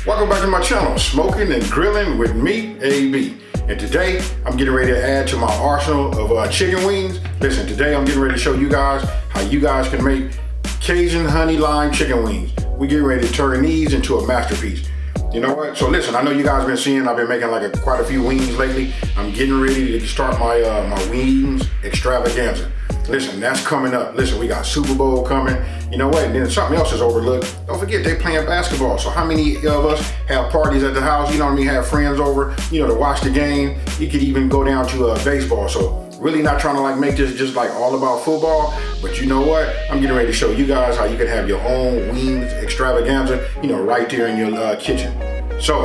Welcome back to my channel, Smoking and Grilling with me, AB. And today, I'm getting ready to add to my arsenal of chicken wings. Listen, today I'm getting ready to show you guys how you guys can make Cajun honey lime chicken wings. We're getting ready to turn these into a masterpiece. You know what? So listen, I know you guys been seeing I've been making quite a few wings lately. I'm getting ready to start my my wings extravaganza. Listen, that's coming up. Listen, we got Super Bowl coming. You know what? And then something else is overlooked. Don't forget, they playing basketball. So how many of us have parties at the house? You know what I mean? Have friends over, you know, to watch the game. You could even go down to baseball. So really not trying to make this just all about football. But you know what? I'm getting ready to show you guys how you can have your own wings extravaganza, you know, right there in your kitchen. So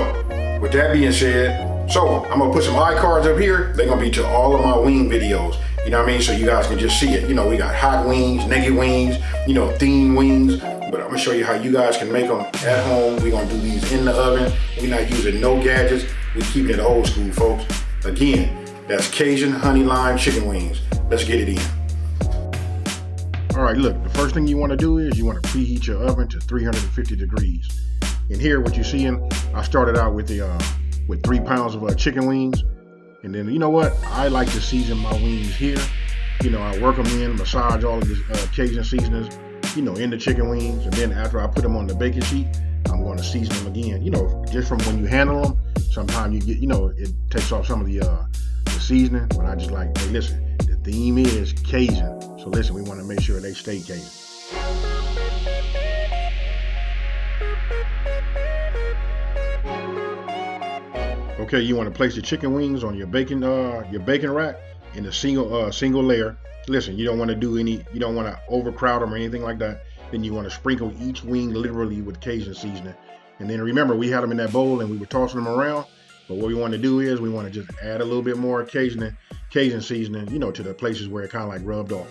with that being said, I'm gonna put some iCards up here. They're gonna be to all of my wing videos. You know what I mean? So you guys can just see it. You know, we got hot wings, naked wings, you know, themed wings. But I'm gonna show you how you guys can make them at home. We're gonna do these in the oven. We're not using no gadgets. We're keeping it old school, folks. Again, that's Cajun honey lime chicken wings. Let's get it in. All right, look, the first thing you wanna do is you wanna preheat your oven to 350 degrees. And here, what you're seeing, I started out with 3 pounds of chicken wings. And then, you know what? I like to season my wings here. You know, I work them in, massage all of the Cajun seasonings, you know, in the chicken wings. And then after I put them on the baking sheet, I'm going to season them again. You know, just from when you handle them, sometimes you get, you know, it takes off some of the seasoning. But I just like, hey, listen, the theme is Cajun. So listen, we want to make sure they stay Cajun. Okay, you want to place the chicken wings on your bacon rack in a single layer. Listen, you don't want to overcrowd them or anything like that. Then you want to sprinkle each wing literally with Cajun seasoning. And then remember, we had them in that bowl and we were tossing them around. But what we want to do is we want to just add a little bit more Cajun seasoning, you know, to the places where it kind of rubbed off.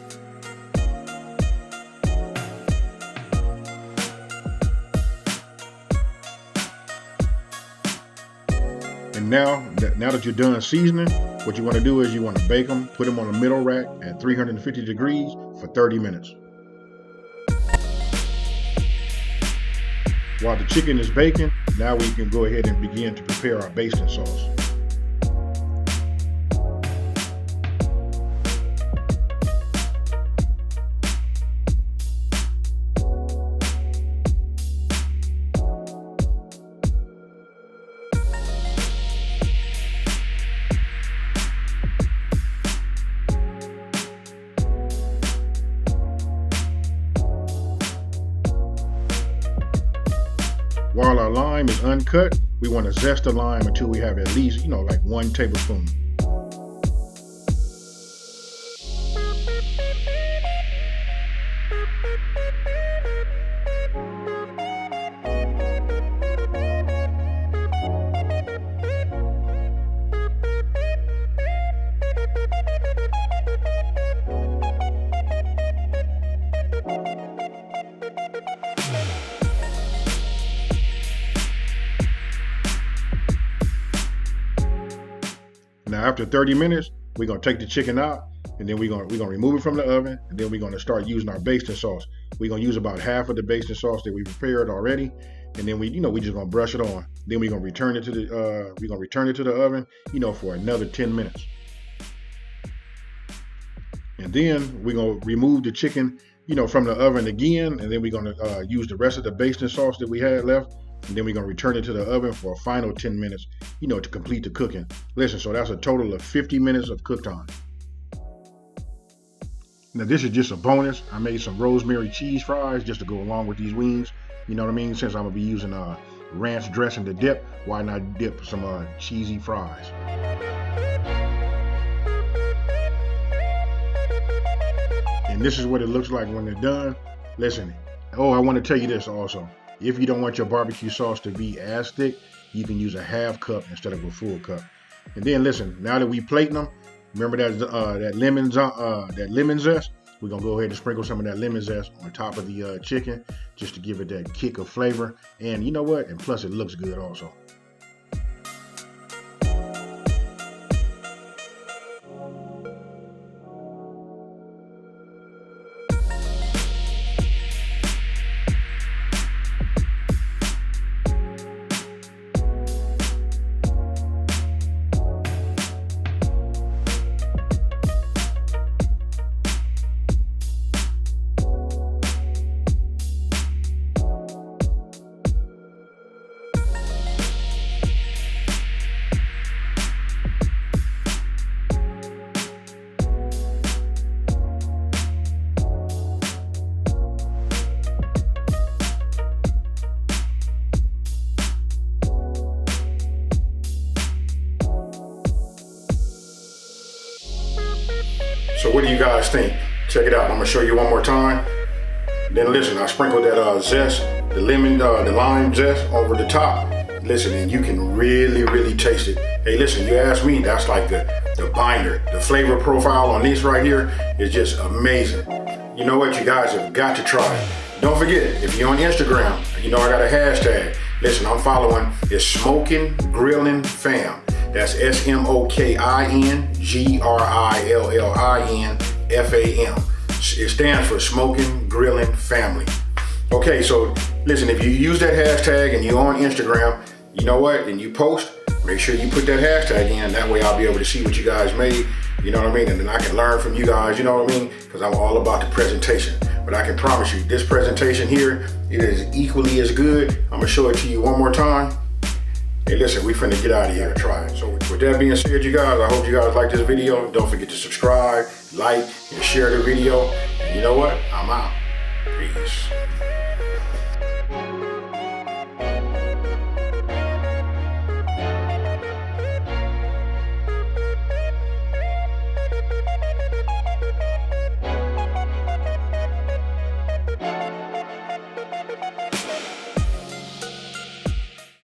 And now that you're done seasoning, what you want to do is you want to bake them, put them on the middle rack at 350 degrees for 30 minutes. While the chicken is baking, now we can go ahead and begin to prepare our basting sauce. While our lime is uncut, we want to zest the lime until we have at least, you know, 1 tablespoon. Now after 30 minutes, we're gonna take the chicken out, and then we're gonna remove it from the oven, and then we're gonna start using our basting sauce. We're gonna use about half of the basting sauce that we prepared already, and then we just gonna brush it on. Then we're gonna return it to the oven, you know, for another 10 minutes. And then we're gonna remove the chicken, you know, from the oven again, and then we're gonna use the rest of the basting sauce that we had left. And then we're gonna return it to the oven for a final 10 minutes, you know, to complete the cooking. Listen, so that's a total of 50 minutes of cook time. Now this is just a bonus. I made some rosemary cheese fries just to go along with these wings. You know what I mean? Since I'm gonna be using ranch dressing to dip, why not dip some cheesy fries? And this is what it looks like when they're done. Listen, oh, I want to tell you this also. If you don't want your barbecue sauce to be as thick, you can use a half cup instead of a full cup. And then listen, now that we plating them, remember that lemon zest? We're gonna go ahead and sprinkle some of that lemon zest on top of the chicken, just to give it that kick of flavor. And you know what? And plus it looks good also. do you guys think? Check it out. I'm gonna show you one more time. Then listen, I sprinkled that zest, the lime zest over the top. Listen, and you can really taste it. Hey, listen, you ask me, that's like the binder. The flavor profile on this right here is just amazing. You know what? You guys have got to try it. Don't forget, if you're on Instagram, you know I got a hashtag. Listen, I'm following, it's Smokin Grillin Fam. That's SMOKINGRILLINFAM. It stands for Smokin Grillin Family. Okay, so listen, if you use that hashtag and you're on Instagram, you know what, and you post, make sure you put that hashtag in. That way I'll be able to see what you guys made, you know what I mean? And then I can learn from you guys, you know what I mean? Because I'm all about the presentation. But I can promise you, this presentation here, it is equally as good. I'm gonna show it to you one more time. Hey, listen, we finna get out of here and try it. So with that being said, you guys, I hope you guys like this video. Don't forget to subscribe, like, and share the video. And you know what? I'm out. Peace.